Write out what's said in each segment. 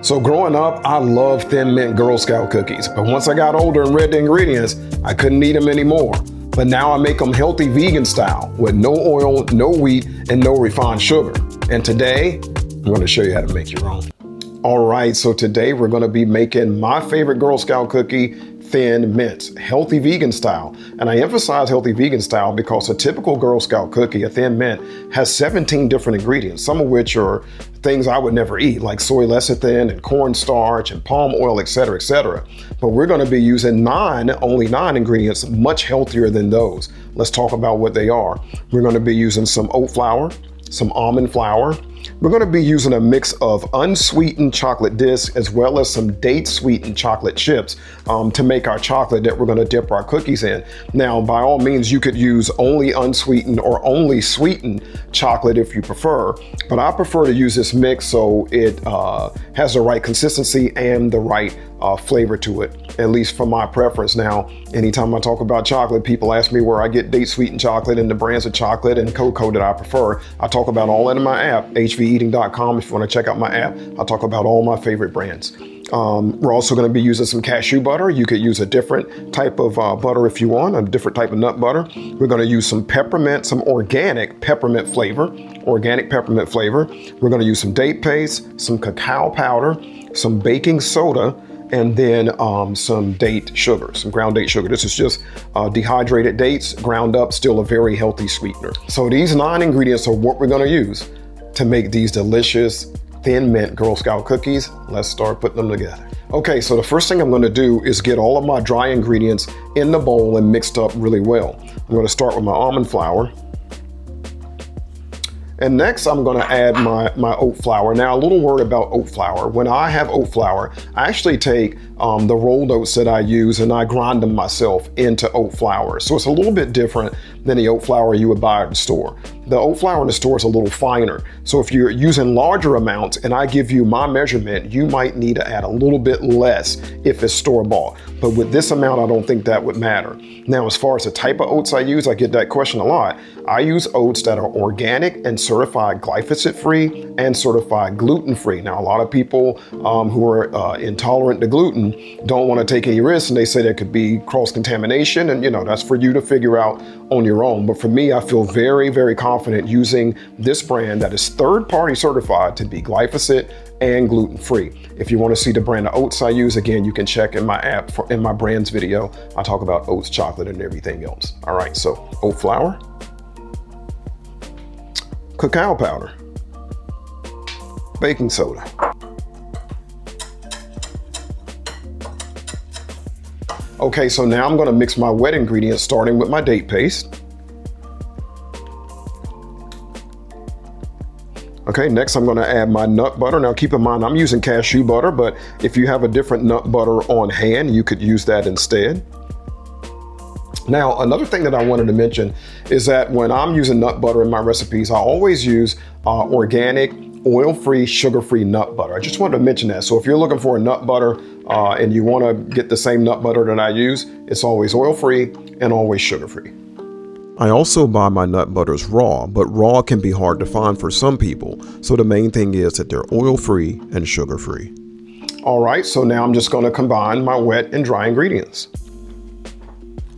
So growing up, I loved Thin Mint Girl Scout cookies, but once I got older and read the ingredients, I couldn't eat them anymore. But now I make them healthy vegan style with no oil, no wheat, and no refined sugar. And today, I'm going to show you how to make your own. All right, so today we're going to be making my favorite Girl Scout cookie, Thin Mint, healthy vegan style. And I emphasize healthy vegan style because a typical Girl Scout cookie, a Thin Mint, has 17 different ingredients, some of which are things I would never eat, like soy lecithin and cornstarch and palm oil, etc., etc. But we're going to be using only nine ingredients, much healthier than those. Let's talk about what they are. We're going to be using some oat flour, some almond flour. We're going to be using a mix of unsweetened chocolate discs as well as some date sweetened chocolate chips to make our chocolate that we're going to dip our cookies in. Now, by all means, you could use only unsweetened or only sweetened chocolate if you prefer, but I prefer to use this mix so it has the right consistency and the right flavor to it, at least for my preference. Now, anytime I talk about chocolate, people ask me where I get date sweetened chocolate and the brands of chocolate and cocoa that I prefer. I talk about all that in my app, hveating.com. If you want to check out my app, I talk about all my favorite brands. We're also going to be using some cashew butter. You could use a different type of butter if you want, a different type of nut butter. We're going to use some peppermint, some organic peppermint flavor. We're going to use some date paste, some cacao powder, some baking soda, and then some date sugar, some ground date sugar. This is just dehydrated dates, ground up, still a very healthy sweetener. So these 9 ingredients are what we're going to use to make these delicious Thin Mint Girl Scout cookies. Let's start putting them together. Okay, so the first thing I'm going to do is get all of my dry ingredients in the bowl and mixed up really well. I'm going to start with my almond flour. And next, I'm going to add my oat flour. Now, a little word about oat flour. When I have oat flour, I actually take the rolled oats that I use and I grind them myself into oat flour. So it's a little bit different than the oat flour you would buy at the store. The oat flour in the store is a little finer. So if you're using larger amounts and I give you my measurement, you might need to add a little bit less if it's store-bought. But with this amount, I don't think that would matter. Now, as far as the type of oats I use, I get that question a lot. I use oats that are organic and certified glyphosate-free and certified gluten-free. Now, a lot of people who are intolerant to gluten don't want to take any risks, and they say there could be cross-contamination, and that's for you to figure out on your own. But for me, I feel very, very confident using this brand that is third-party certified to be glyphosate and gluten-free. If you want to see the brand of oats I use, again, you can check in my app in my brands video. I talk about oats, chocolate, and everything else. All right, so oat flour, cacao powder, baking soda, okay, so now I'm going to mix my wet ingredients starting with my date paste. Okay, next I'm going to add my nut butter. Now keep in mind I'm using cashew butter, but if you have a different nut butter on hand, you could use that instead. Now, another thing that I wanted to mention is that when I'm using nut butter in my recipes, I always use organic, oil-free, sugar-free nut butter. I just wanted to mention that. So if you're looking for a nut butter and you want to get the same nut butter that I use, it's always oil-free and always sugar-free. I also buy my nut butters raw, but raw can be hard to find for some people. So the main thing is that they're oil-free and sugar-free. All right, so now I'm just going to combine my wet and dry ingredients.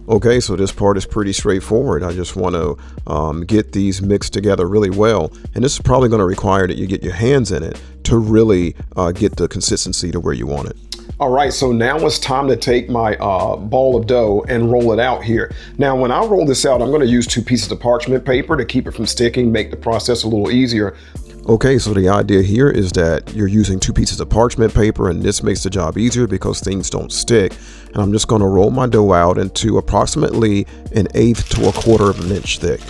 Okay, so this part is pretty straightforward. I just want to get these mixed together really well. And this is probably going to require that you get your hands in it to really get the consistency to where you want it. All right, so now it's time to take my ball of dough and roll it out here. Now, when I roll this out, I'm going to use 2 pieces of parchment paper to keep it from sticking, make the process a little easier. Okay, so the idea here is that you're using 2 pieces of parchment paper, and this makes the job easier because things don't stick. And I'm just going to roll my dough out into approximately 1/8 to 1/4 of an inch thick.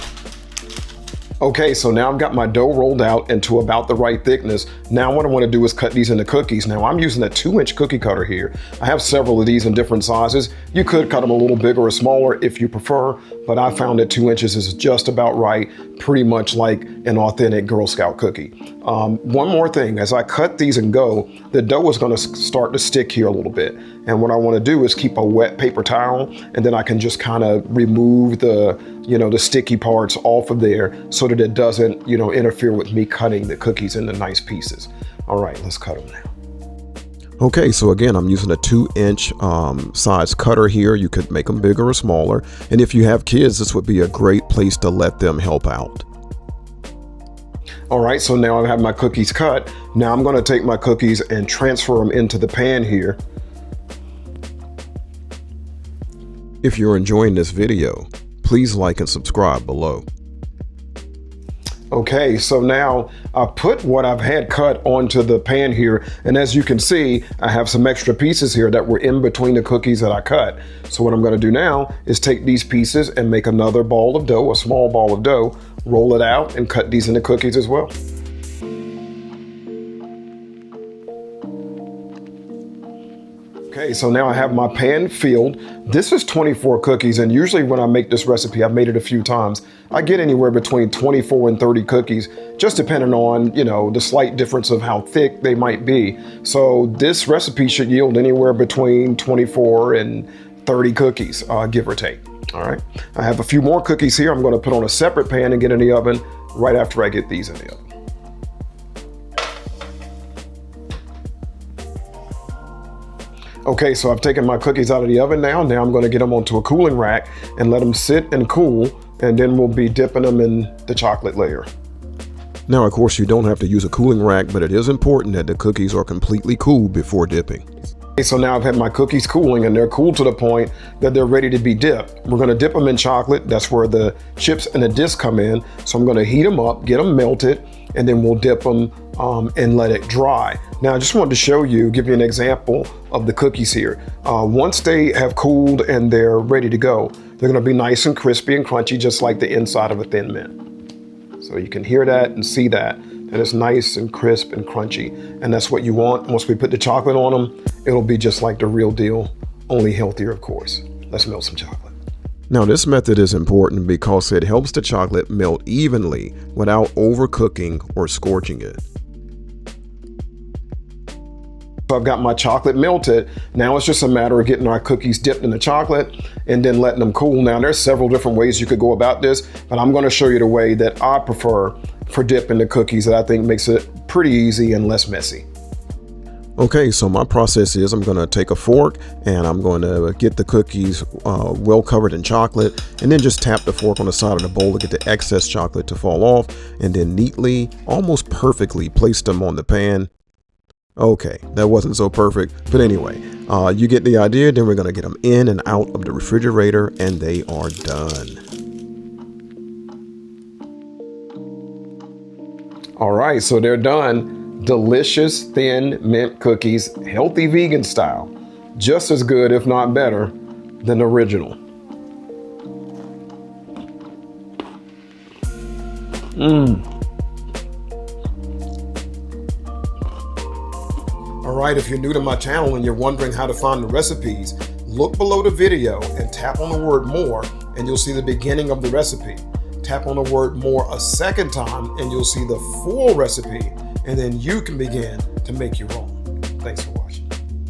Okay, so now I've got my dough rolled out into about the right thickness. Now what I want to do is cut these into cookies. Now I'm using a 2-inch cookie cutter here. I have several of these in different sizes. You could cut them a little bigger or smaller if you prefer, but I found that 2 inches is just about right, pretty much like an authentic Girl Scout cookie. One more thing, as I cut these and go, the dough is going to start to stick here a little bit. And what I want to do is keep a wet paper towel, and then I can just kind of remove the sticky parts off of there so that it doesn't, interfere with me cutting the cookies into nice pieces. All right, let's cut them now. Okay, so again, I'm using a 2-inch size cutter here. You could make them bigger or smaller. And if you have kids, this would be a great place to let them help out. All right, so now I have my cookies cut. Now I'm gonna take my cookies and transfer them into the pan here. If you're enjoying this video, please like and subscribe below. Okay, so now I put what I've had cut onto the pan here, and as you can see, I have some extra pieces here that were in between the cookies that I cut. So what I'm gonna do now is take these pieces and make another ball of dough, a small ball of dough, roll it out and cut these into cookies as well. Okay, so now I have my pan filled. This is 24 cookies, and usually when I make this recipe, I've made it a few times, I get anywhere between 24 and 30 cookies, just depending on, the slight difference of how thick they might be. So this recipe should yield anywhere between 24 and 30 cookies, give or take. All right, I have a few more cookies here. I'm gonna put on a separate pan and get in the oven right after I get these in the oven. Okay, so I've taken my cookies out of the oven now. Now I'm going to get them onto a cooling rack and let them sit and cool, and then we'll be dipping them in the chocolate layer. Now, of course, you don't have to use a cooling rack, but it is important that the cookies are completely cool before dipping. Okay, so now I've had my cookies cooling, and they're cool to the point that they're ready to be dipped. We're going to dip them in chocolate. That's where the chips and the disc come in. So I'm going to heat them up, get them melted, and then we'll dip them and let it dry. Now I just wanted to show you, give you an example of the cookies here. Once they have cooled and they're ready to go, they're gonna be nice and crispy and crunchy, just like the inside of a Thin Mint. So you can hear that and see that it's nice and crisp and crunchy. And that's what you want. Once we put the chocolate on them, it'll be just like the real deal, only healthier, of course. Let's melt some chocolate. Now this method is important because it helps the chocolate melt evenly without overcooking or scorching it. So I've got my chocolate melted. Now it's just a matter of getting our cookies dipped in the chocolate and then letting them cool. Now there's several different ways you could go about this, but I'm going to show you the way that I prefer for dipping the cookies that I think makes it pretty easy and less messy. Okay, so my process is I'm going to take a fork and I'm going to get the cookies well covered in chocolate, and then just tap the fork on the side of the bowl to get the excess chocolate to fall off, and then neatly, almost perfectly place them on the pan. Okay, that wasn't so perfect, but anyway, you get the idea. Then we're going to get them in and out of the refrigerator, and they are done. All right, so they're done. Delicious Thin Mint cookies, healthy vegan style. Just as good, if not better, than the original. All right, if you're new to my channel and you're wondering how to find the recipes, look below the video and tap on the word more, and you'll see the beginning of the recipe. Tap on the word more a second time and you'll see the full recipe, and then you can begin to make your own. Thanks for watching.